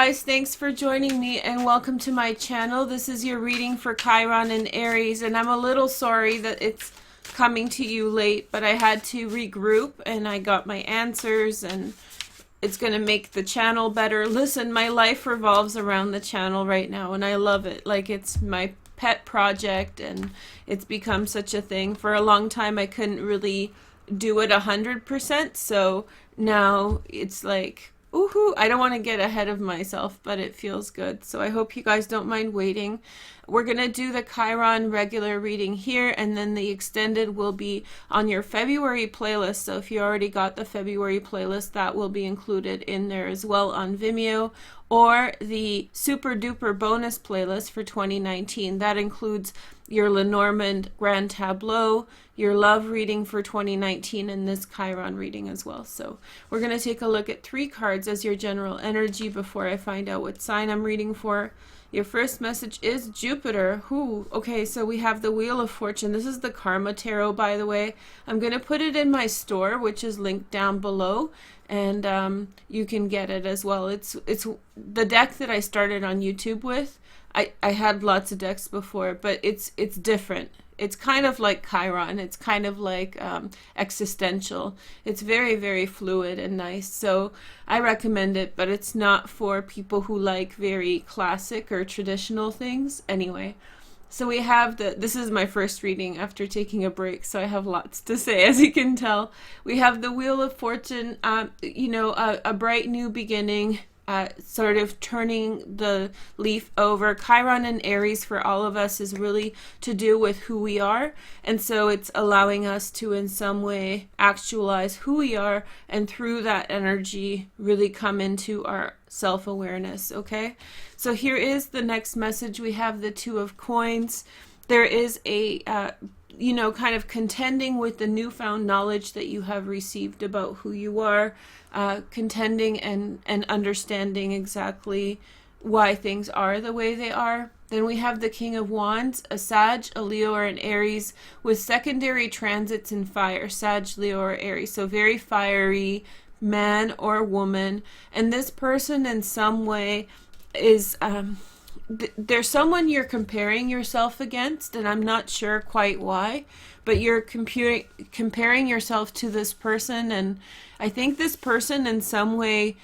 guys, thanks for joining me and welcome to my channel. This is your reading for Chiron and Aries, and I'm a little sorry that it's coming to you late, but I had to regroup and I got my answers and it's going to make the channel better. Listen, my life revolves around the channel right now and I love it. Like, it's my pet project and it's become such a thing. For a long time I couldn't really do it 100%, so now it's like, ooh, I don't want to get ahead of myself, but it feels good. So I hope you guys don't mind waiting. We're going to do the Chiron regular reading here, and then the extended will be on your February playlist. So if you already got the February playlist, that will be included in there as well on Vimeo, or the super duper bonus playlist for 2019. That includes your Lenormand Grand Tableau, your love reading for 2019, and this Chiron reading as well. So we're going to take a look at 3 cards as your general energy before I find out what sign I'm reading for. Your first message is Jupiter. Okay, so we have the Wheel of Fortune. This is the Karma Tarot, by the way. I'm going to put it in my store, which is linked down below, and you can get it as well. It's the deck that I started on YouTube with. I had lots of decks before, but it's different. It's kind of like Chiron. It's kind of like existential. It's very, very fluid and nice. So I recommend it, but it's not for people who like very classic or traditional things. Anyway, so we have this is my first reading after taking a break, so I have lots to say, as you can tell. We have the Wheel of Fortune, a bright new beginning. Sort of turning the leaf over. Chiron and Aries for all of us is really to do with who we are, and so it's allowing us to in some way actualize who we are, and through that energy really come into our self-awareness. Okay, so here is the next message. We have the Two of Coins. There is a kind of contending with the newfound knowledge that you have received about who you are, contending and understanding exactly why things are the way they are. Then we have the King of Wands, a Sag, a Leo, or an Aries, with secondary transits in fire, Sag, Leo, or Aries. So very fiery man or woman. And this person in some way is... there's someone you're comparing yourself against, and I'm not sure quite why, but you're comparing yourself to this person, and I think this person in some way,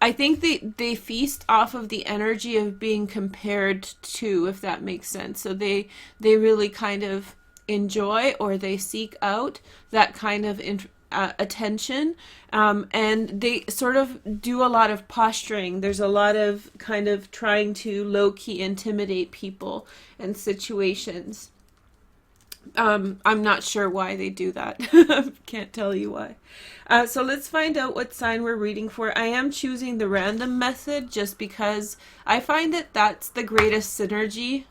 I think they feast off of the energy of being compared to, if that makes sense. So they really kind of enjoy, or they seek out that kind of attention, and they sort of do a lot of posturing. There's a lot of kind of trying to low-key intimidate people and situations. I'm not sure why they do that. Can't tell you why. So let's find out what sign we're reading for. I am choosing the random method just because I find that that's the greatest synergy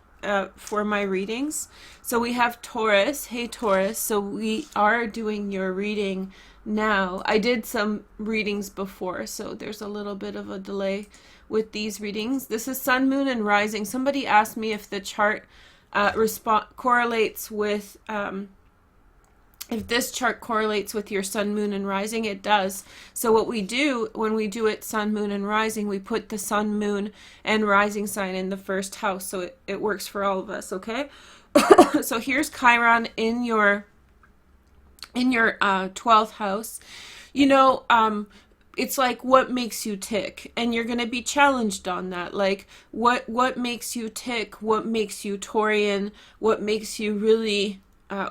for my readings. So we have Taurus. Hey Taurus, so we are doing your reading now. I did some readings before, so there's a little bit of a delay with these readings. This is Sun, Moon, and Rising. Somebody asked me if the chart correlates with if this chart correlates with your Sun, Moon, and Rising. It does. So what we do when we do it Sun, Moon, and Rising, we put the Sun, Moon, and Rising sign in the first house, so it works for all of us. Okay. So here's Chiron in your 12th house. It's like, what makes you tick, and you're going to be challenged on that. Like, what makes you tick, what makes you Taurian, what makes you really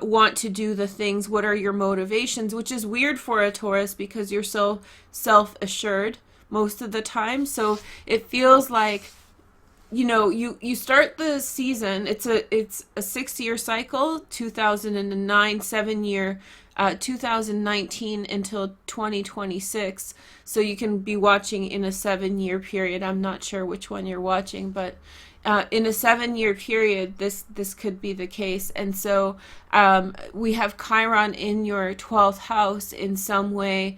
want to do the things, what are your motivations, which is weird for a Taurus because you're so self-assured most of the time. So it feels like, you start the season, it's a 6-year cycle, 2009, 7-year, 2019 until 2026. So you can be watching in a 7-year period. I'm not sure which one you're watching, but in a 7-year period, this could be the case. And so we have Chiron in your 12th house in some way.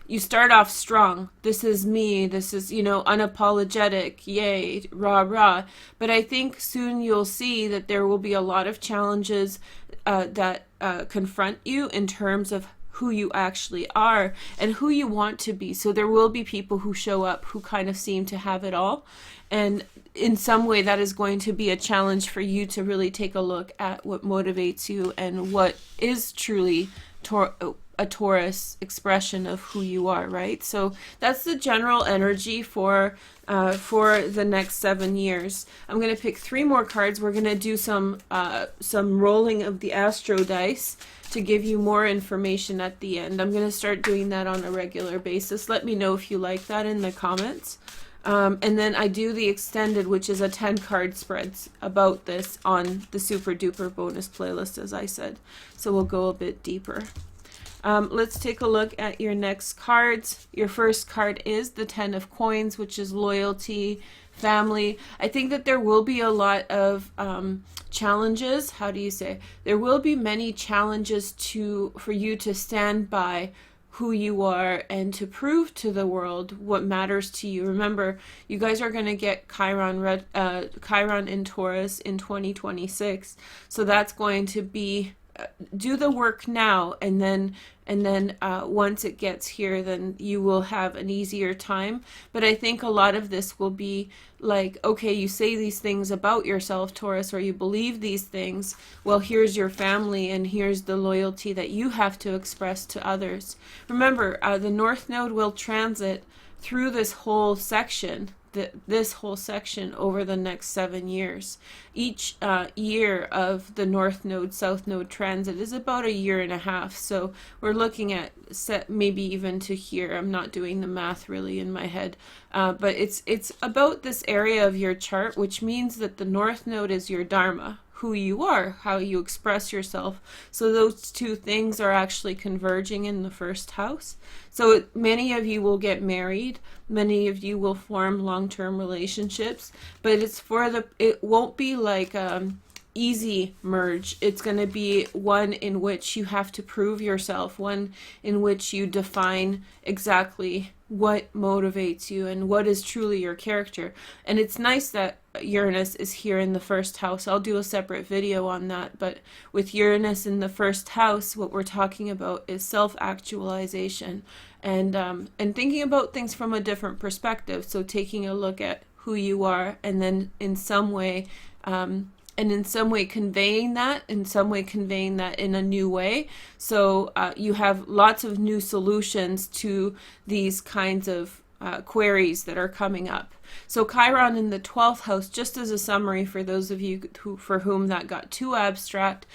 You start off strong. This is me. This is, unapologetic. Yay, rah, rah. But I think soon you'll see that there will be a lot of challenges that confront you in terms of who you actually are and who you want to be. So there will be people who show up who kind of seem to have it all, and in some way that is going to be a challenge for you to really take a look at what motivates you and what is truly a Taurus expression of who you are, right? So that's the general energy for the next 7 years. I'm going to pick 3 more cards. We're going to do some rolling of the astro dice to give you more information at the end. I'm going to start doing that on a regular basis. Let me know if you like that in the comments. And then I do the extended, which is a 10 card spreads about this on the super duper bonus playlist, as I said. So we'll go a bit deeper. Let's take a look at your next cards. Your first card is the 10 of coins, which is loyalty, family. I think that there will be a lot of challenges. How do you say? There will be many challenges for you to stand by who you are and to prove to the world what matters to you. Remember, you guys are going to get Chiron in Taurus in 2026. So that's going to be do the work now, and then once it gets here, then you will have an easier time. But I think a lot of this will be like, okay, you say these things about yourself, Taurus, or you believe these things. Well, here's your family, and here's the loyalty that you have to express to others. Remember, the North Node will transit through this whole section. This whole section over the next 7 years. Each year of the North Node, South Node transit is about 1.5 years. So we're looking at maybe even to here. I'm not doing the math really in my head, but it's about this area of your chart, which means that the North Node is your Dharma, who you are, how you express yourself. So those two things are actually converging in the first house. So many of you will get married, many of you will form long-term relationships, but it won't be like easy merge. It's going to be one in which you have to prove yourself, one in which you define exactly what motivates you and what is truly your character. And it's nice that Uranus is here in the first house. I'll do a separate video on that, but with Uranus in the first house, what we're talking about is self-actualization and thinking about things from a different perspective. So taking a look at who you are, and then in some way conveying that, in a new way. So you have lots of new solutions to these kinds of queries that are coming up. So Chiron in the 12th house, just as a summary for those of you for whom that got too abstract,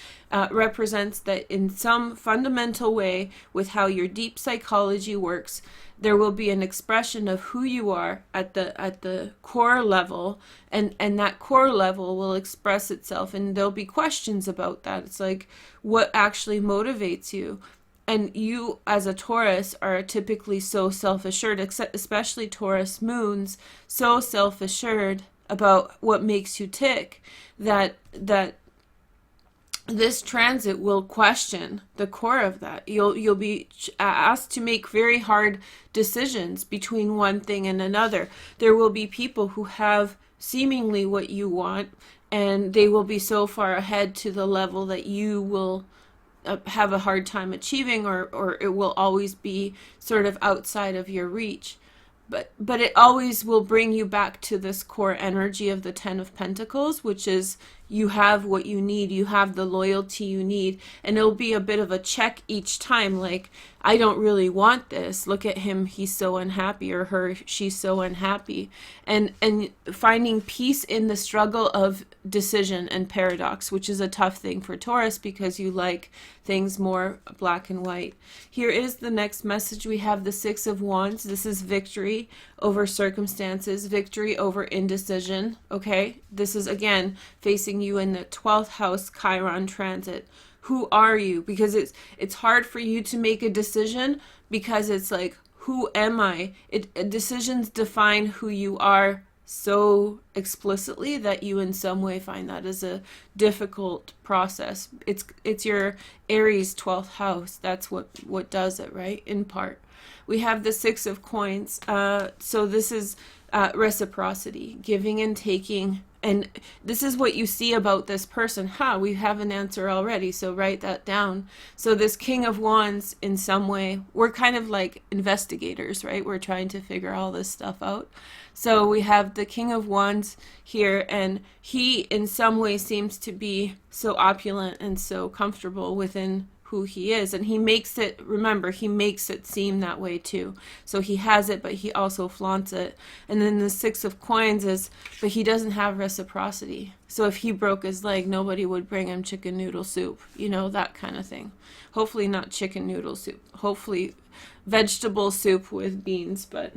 represents that in some fundamental way with how your deep psychology works, there will be an expression of who you are at the core level, and that core level will express itself, and there'll be questions about that. It's like, what actually motivates you? And you, as a Taurus, are typically so self-assured, especially Taurus moons, so self-assured about what makes you tick, that this transit will question the core of that. You'll be asked to make very hard decisions between one thing and another. There will be people who have seemingly what you want, and they will be so far ahead to the level that you will have a hard time achieving, or it will always be sort of outside of your reach. But it always will bring you back to this core energy of the 10 of Pentacles, which is you have what you need, you have the loyalty you need, and it'll be a bit of a check each time, like, I don't really want this, look at him, he's so unhappy, or her, she's so unhappy, and finding peace in the struggle of decision and paradox, which is a tough thing for Taurus because you like things more black and white. Here is the next message. We have the 6 of Wands. This is victory over circumstances, victory over indecision. Okay, this is again facing you in the 12th house Chiron transit. Who are you? Because it's hard for you to make a decision, because it's like, who am I? Decisions define who you are so explicitly that you in some way find that as a difficult process. It's your Aries 12th house. That's what does it, right? In part. We have the 6 of coins. So this is reciprocity, giving and taking. And this is what you see about this person. We have an answer already, so write that down. So this King of Wands, in some way, we're kind of like investigators, right? We're trying to figure all this stuff out. So we have the King of Wands here, and he in some way seems to be so opulent and so comfortable within who he is, and he makes it, remember, he makes it seem that way too. So he has it, but he also flaunts it. And then the Six of Coins is, but he doesn't have reciprocity. So if he broke his leg, nobody would bring him chicken noodle soup, you know, that kind of thing. Hopefully not chicken noodle soup, hopefully vegetable soup with beans. But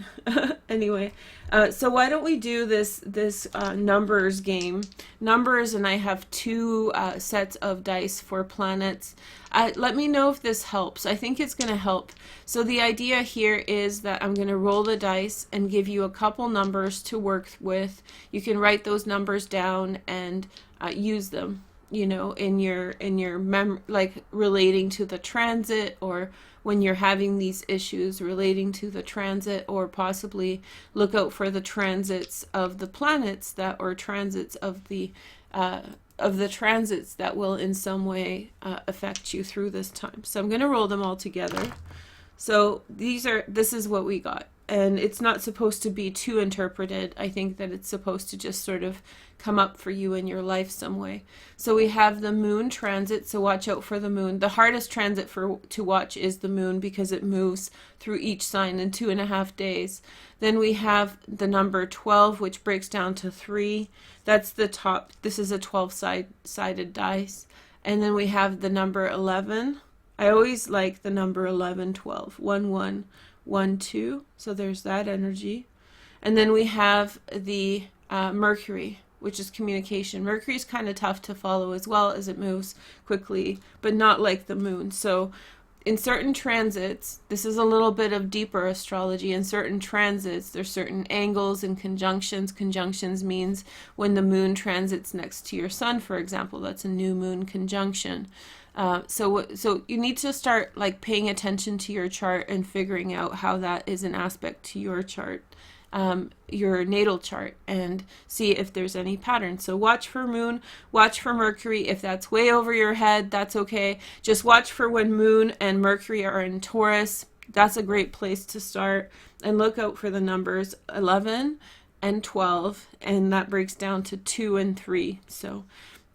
anyway, so why don't we do this numbers game? Numbers, and I have two sets of dice for planets. Let me know if this helps. I think it's going to help. So the idea here is that I'm going to roll the dice and give you a couple numbers to work with. You can write those numbers down and use them, you know, in your like relating to the transit, or when you're having these issues relating to the transit, or possibly look out for the transits of the planets that, or transits of the transits that will in some way affect you through this time. So I'm going to roll them all together. So this is what we got. And it's not supposed to be too interpreted. I think that it's supposed to just sort of come up for you in your life some way. So we have the moon transit, so watch out for the moon. The hardest transit to watch is the moon, because it moves through each sign in 2.5 days. Then we have the number 12, which breaks down to 3. That's the top. This is a 12-sided dice. And then we have the number 11. I always like the number 11, 12, 1, 1, 1, 2. So there's that energy. And then we have the Mercury, which is communication. Mercury is kind of tough to follow as well, as it moves quickly, but not like the moon. So in certain transits, this is a little bit of deeper astrology. In certain transits, there's certain angles and conjunctions. Conjunctions means when the moon transits next to your sun, for example, that's a new moon conjunction. So you need to start like paying attention to your chart and figuring out how that is an aspect to your chart, your natal chart, and see if there's any patterns. So watch for moon, watch for Mercury. If that's way over your head, that's okay. Just watch for when moon and Mercury are in Taurus. That's a great place to start. And look out for the numbers 11 and 12, and that breaks down to 2 and 3. So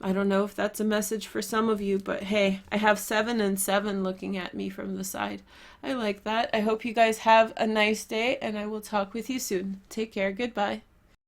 I don't know if that's a message for some of you, but hey, I have 7 and 7 looking at me from the side. I like that. I hope you guys have a nice day, and I will talk with you soon. Take care. Goodbye.